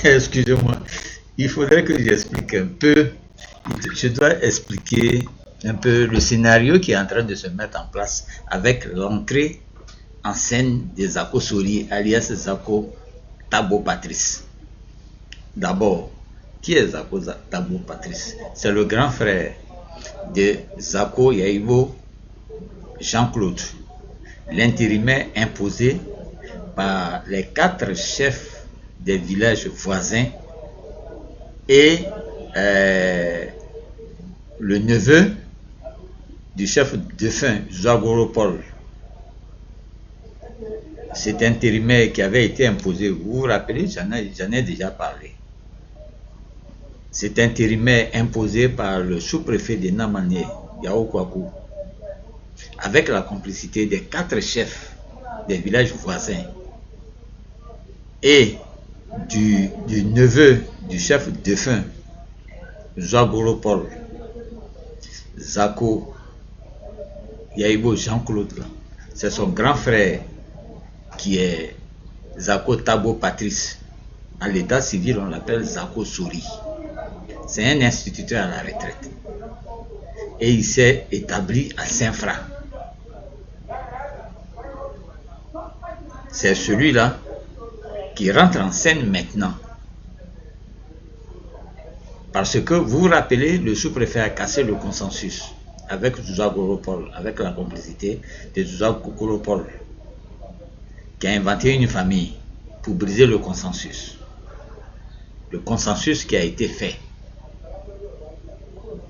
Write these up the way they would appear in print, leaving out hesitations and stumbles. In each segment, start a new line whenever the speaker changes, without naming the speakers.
Excusez-moi. Il faudrait que j'explique un peu. Je dois expliquer un peu le scénario qui est en train de se mettre en place avec l'entrée en scène de Zako Sori, alias Zako Tabo Patrice. D'abord, qui est Zako Tabo Patrice? C'est le grand frère de Zako Yahibo Jean-Claude, l'intérimaire imposé par les 4 chefs des villages voisins et le neveu du chef défunt Zagoro Paul. Cet intérimaire qui avait été imposé, vous vous rappelez, j'en ai déjà parlé. Cet intérimaire imposé par le sous-préfet de Namane, Yao Kwaku, avec la complicité des 4 chefs des villages voisins et du neveu du chef défunt, Zagoro Paul, Zako Yahibo Jean-Claude, c'est son grand frère qui est Zako Tabo Patrice. À l'état civil, on l'appelle Zako Sori. C'est un instituteur à la retraite. Et il s'est établi à Saint-Fra. C'est celui-là qui rentre en scène maintenant. Parce que vous vous rappelez, le sous-préfet a cassé le consensus avec Zagoro Paul, avec la complicité de Zagoro Paul, qui a inventé une famille pour briser le consensus. Le consensus qui a été fait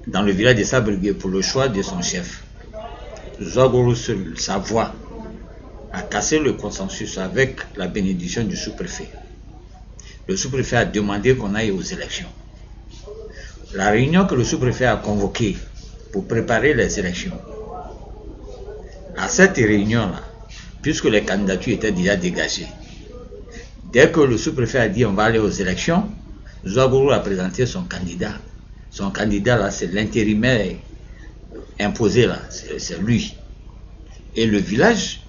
dans le village de Sabrigué pour le choix de son chef. Zagoro seul, sa voix, a cassé le consensus avec la bénédiction du sous-préfet. Le sous-préfet a demandé qu'on aille aux élections. La réunion que le sous-préfet a convoquée pour préparer les élections, à cette réunion-là, puisque les candidatures étaient déjà dégagées, dès que le sous-préfet a dit on va aller aux élections, Zagoro a présenté son candidat. Son candidat là, c'est l'intérimaire imposé là, c'est lui. Et le village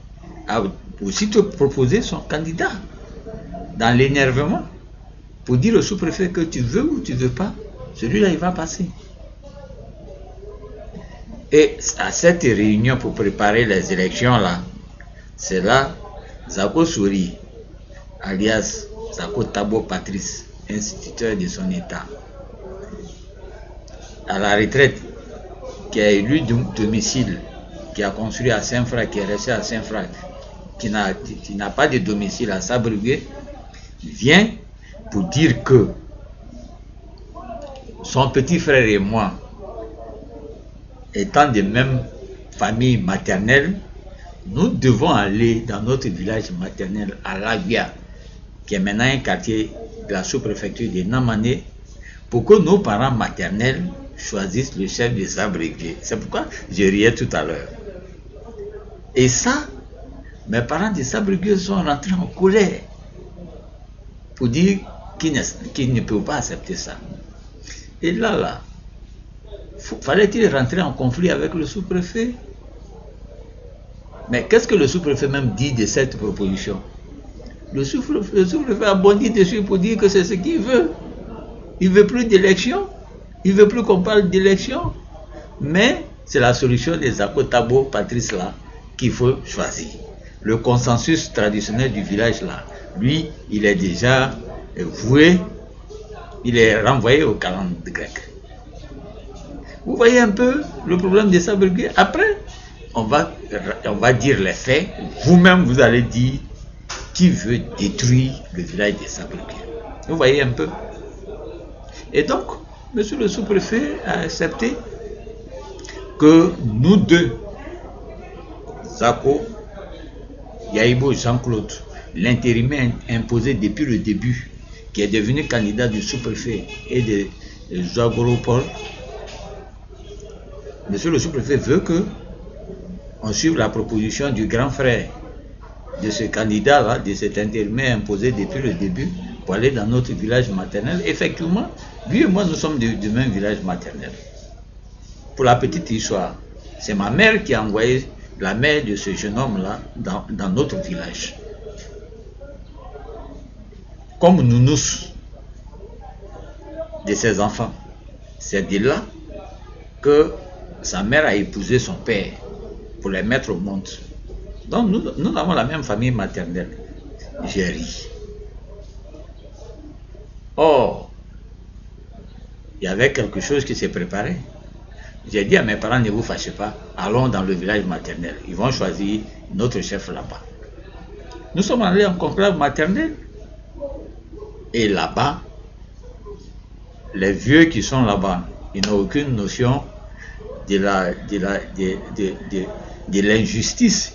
a aussitôt proposé son candidat dans l'énervement pour dire au sous-préfet que tu veux ou tu veux pas, celui-là il va passer. Et à cette réunion pour préparer les élections là, c'est là Zako Sori, alias Zako Tabo Patrice, instituteur de son état, à la retraite, qui a élu domicile, qui a construit à Saint-Fra, qui est resté à Saint-Fra, qui n'a pas de domicile à Sabrigué, vient pour dire que son petit frère et moi, étant de même famille maternelle, nous devons aller dans notre village maternel à Laguia, qui est maintenant un quartier de la sous-préfecture de Namane, pour que nos parents maternels choisissent le chef de Sabrigué. C'est pourquoi je riais tout à l'heure. Et ça, mes parents de Sabrigué sont rentrés en colère pour dire qu'ils ne peuvent pas accepter ça. Et là, fallait-il rentrer en conflit avec le sous-préfet? Mais qu'est-ce que le sous-préfet même dit de cette proposition? Le sous-préfet a bondi dessus pour dire que c'est ce qu'il veut. Il ne veut plus d'élection. Il ne veut plus qu'on parle d'élection. Mais c'est la solution des Zako Tabo Patrice là qu'il faut choisir. Le consensus traditionnel du village là, lui, il est déjà voué. Il est renvoyé au calendrier grec. Vous voyez un peu le problème de Sabrigué. Après, on va dire les faits. Vous-même, vous allez dire qui veut détruire le village de Sabrigué. Vous voyez un peu. Et donc, monsieur le sous-préfet a accepté que nous deux, Zako Yahibo Jean-Claude, l'intérimaire imposé depuis le début, qui est devenu candidat du sous-préfet et de Zagoro Paul, monsieur le sous-préfet veut que on suive la proposition du grand frère de ce candidat-là, de cet intérimaire imposé depuis le début, pour aller dans notre village maternel. Effectivement, lui et moi, nous sommes du même village maternel. Pour la petite histoire, c'est ma mère qui a envoyé la mère de ce jeune homme-là dans notre village. Comme nounous, de ses enfants. C'est de là que sa mère a épousé son père pour les mettre au monde. Donc nous avons la même famille maternelle. J'ai ri. Or, il y avait quelque chose qui s'est préparé. J'ai dit à mes parents, ne vous fâchez pas, allons dans le village maternel. Ils vont choisir notre chef là-bas. Nous sommes allés en conclave maternel. Et là-bas, les vieux qui sont là-bas, ils n'ont aucune notion de l'injustice.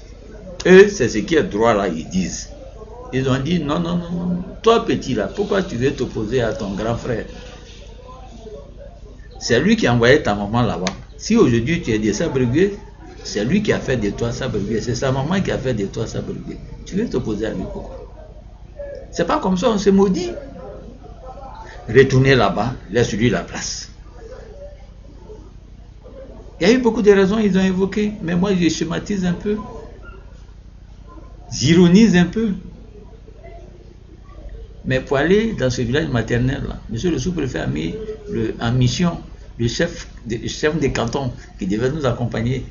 Eux, c'est ce qui est droit là, ils disent. Ils ont dit, non, non, non, non, toi petit là, pourquoi tu veux t'opposer à ton grand frère? C'est lui qui a envoyé ta maman là-bas. Si aujourd'hui tu es de Sabre-Gué, c'est lui qui a fait de toi Sabre-Gué. C'est sa maman qui a fait de toi Sabre-Gué. Tu veux t'opposer à lui pourquoi? C'est pas comme ça, on se maudit. Retournez là-bas, laisse-lui la place. Il y a eu beaucoup de raisons, ils ont évoqué, mais moi je schématise un peu. J'ironise un peu. Mais pour aller dans ce village maternel là, monsieur le sous-préfet a mis en mission le chef de canton qui devait nous accompagner.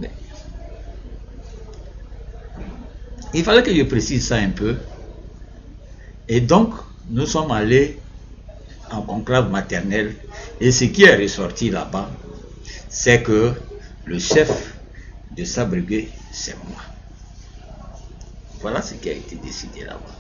Mais il fallait que je précise ça un peu. Et donc, nous sommes allés en conclave maternel. Et ce qui est ressorti là-bas, c'est que le chef de Sabre-Gué, c'est moi. Voilà ce qui a été décidé là-bas.